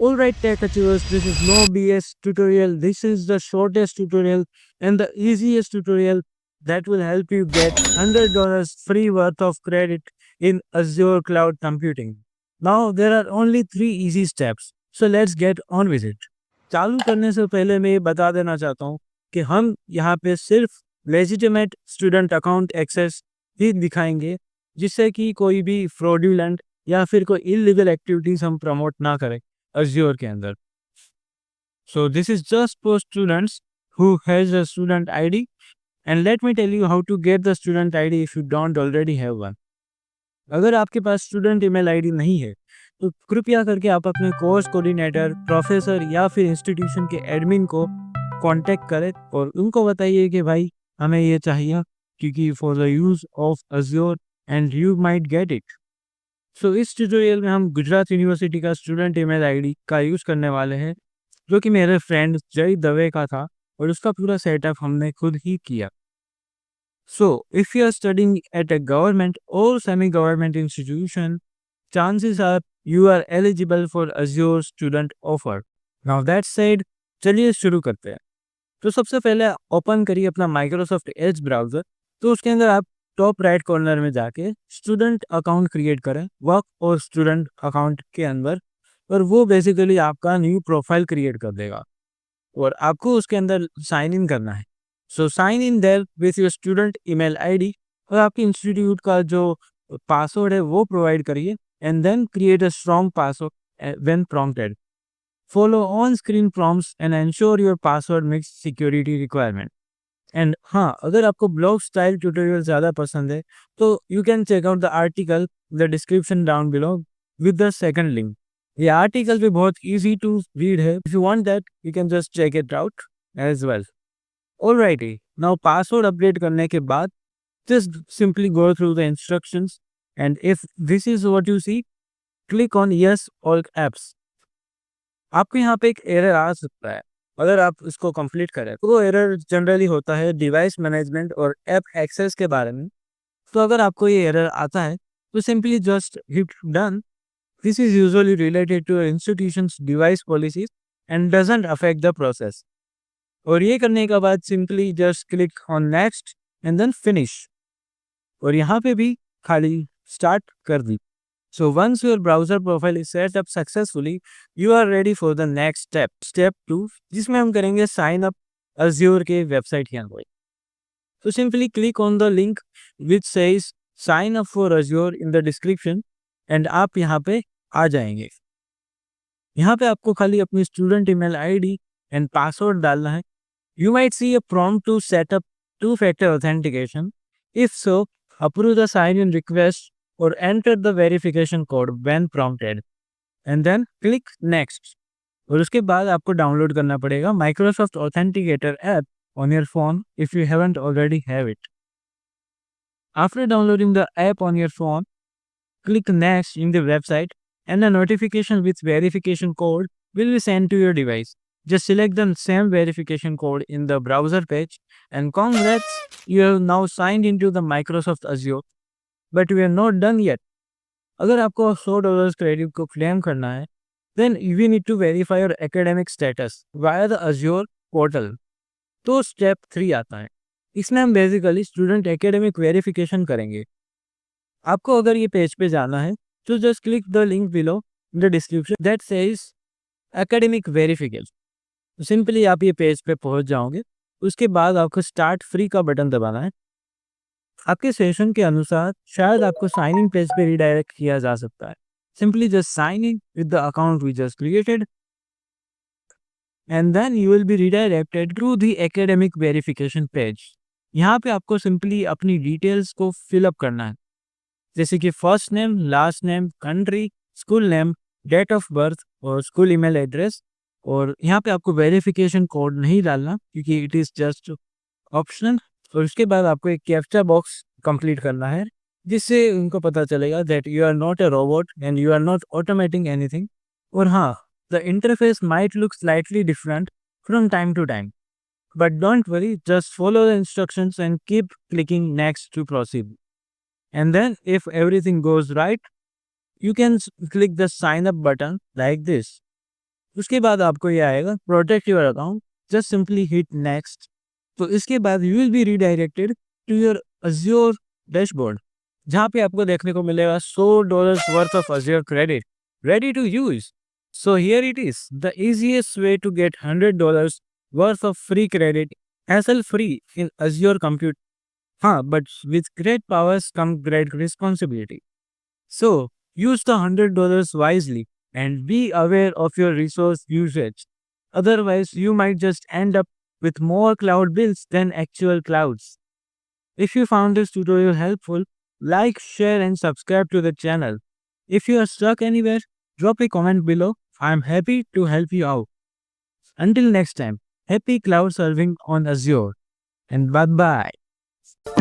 Alright, tech achievers, this is no BS tutorial. This is the shortest tutorial and the easiest tutorial that will help you get $100 free worth of credit in Azure Cloud Computing. Now, there are only 3 easy steps. So let's get on with it. चालू करने से पहले मैं ये बता देना चाहता हूँ कि हम यहाँ पे सिर्फ लेजिटिमेट स्टूडेंट अकाउंट एक्सेस ही दिखाएंगे, जिससे कि कोई भी फ्रॉडुलेंट या फिर कोई इलीगल एक्टिविटीज हम प्रमोट ना करें Azure के अंदर. So this is just for students who has a student ID, and let me tell you how to get the student ID if you don't already have one. अगर आपके पास student email ID नहीं है तो कृपया करके आप अपने course coordinator, professor या फिर इंस्टीट्यूशन के एडमिन को कांटेक्ट करें और उनको बताइए कि भाई हमें ये चाहिए क्योंकि for the use of Azure and you might get it. So इस ट्यूटोरियल में हम गुजरात यूनिवर्सिटी का स्टूडेंट ईमेल आईडी का यूज़ करने वाले हैं, जो कि मेरे फ्रेंड जय दवे का था और उसका पूरा सेटअप हमने खुद ही किया. So, if you are studying at a government or semi-government institution, chances are you are eligible for Azure Student Offer. Now that said, चलिए शुरू करते हैं. तो सबसे पहले ओपन करिए अपना माइक्रोसॉफ्ट एज ब्राउज़र. तो उसके अंदर आप टॉप राइट कॉर्नर में जाके स्टूडेंट अकाउंट क्रिएट करें वर्क और स्टूडेंट अकाउंट के अंदर, और वो बेसिकली आपका न्यू प्रोफाइल क्रिएट कर देगा और आपको उसके अंदर साइन इन करना है. So sign in there with your student email ID और आपके इंस्टीट्यूट का जो पासवर्ड है वो प्रोवाइड करिए and then create a strong password when prompted. Follow on screen prompts and ensure your password mix security requirement. And हाँ, अगर आपको ब्लॉग स्टाइल ट्यूटोरियल ज़्यादा पसंद है तो you can check out the article the description down below with the second link. ये article भी बहुत इजी टू रीड है. If you want that you can just check it out as well. Alrighty, now password update करने के बाद just simply go through the instructions, and if this is what you see, click on yes all apps. आपको यहाँ पे एक error आ सकता है अगर आप इसको कंप्लीट करें. तो वो एरर जनरली होता है डिवाइस मैनेजमेंट और ऐप एक्सेस के बारे में. तो अगर आपको ये एरर आता है तो simply just hit done. This is usually related to institutions device policies and doesn't affect the process. और ये करने के बाद simply just click on next and then finish. और यहाँ पे भी खाली स्टार्ट कर दी. So once your browser profile is set up successfully, you are ready for the next step, step 2, जिसमें हम करेंगे साइन अप Azure के वेबसाइट के अंदर. तो simply click on the link which says sign up for Azure in the description and आप यहाँ पे आ जाएंगे. यहाँ पे आपको खाली अपनी student email ID and password डालना है. You might see a prompt to set up two-factor authentication. If so, approve the sign-in request or enter the verification code when prompted. And then click Next. और उसके बाद आपको download करना पड़ेगा Microsoft Authenticator app on your phone if you haven't already have it. After downloading the app on your phone, click Next in the website and a notification with verification code will be sent to your device. Just select the same verification code in the browser page and congrats, you have now signed into the Microsoft Azure. But we are not done yet. अगर आपको $100 credit को claim करना है, then you need to verify your academic status via the Azure portal. तो step 3 आता है. इसमें हम बेसिकली स्टूडेंट एकेडमिक वेरिफिकेशन करेंगे. आपको अगर ये पेज पे जाना है तो just click the link below in the description that says academic verification. Simply आप ये पेज पे पहुंच जाओगे. उसके बाद आपको स्टार्ट फ्री का बटन दबाना है. आपके सेशन के अनुसार शायद आपको साइन इन पेज पे रिडायरेक्ट किया जा सकता है. Simply just sign in with the account we just created and then you will be redirected to the academic verification page. यहाँ पे आपको सिंपली अपनी डिटेल्स को फिलअप करना है, जैसे कि first name, last name, country, school name, date of birth और स्कूल ईमेल एड्रेस. और यहाँ पे आपको वेरिफिकेशन कोड नहीं डालना क्योंकि इट इज़ जस्ट ऑप्शनल. और उसके बाद आपको एक कैप्चा बॉक्स कंप्लीट करना है, जिससे उनको पता चलेगा that you are not a robot and you are not automating anything. और हाँ, the interface might look slightly different from time to time, but don't worry, just follow the instructions and keep clicking next to proceed. And then if everything goes right, you can click the sign up button like this. उसके बाद आपको ये आएगा protect your account, just simply hit next. तो इसके बाद you will be redirected to your Azure dashboard, जहाँ पे आपको देखने को मिलेगा $100 worth of Azure credit ready to use. So here it is, the easiest way to get $100 worth of free credit hassle free in Azure Compute. But with great powers come great responsibility. So use the $100 wisely and be aware of your resource usage. Otherwise, you might just end up with more cloud bills than actual clouds. If you found this tutorial helpful, like, share, and subscribe to the channel. If you are stuck anywhere, drop a comment below. I am happy to help you out. Until next time, happy cloud serving on Azure, and bye bye.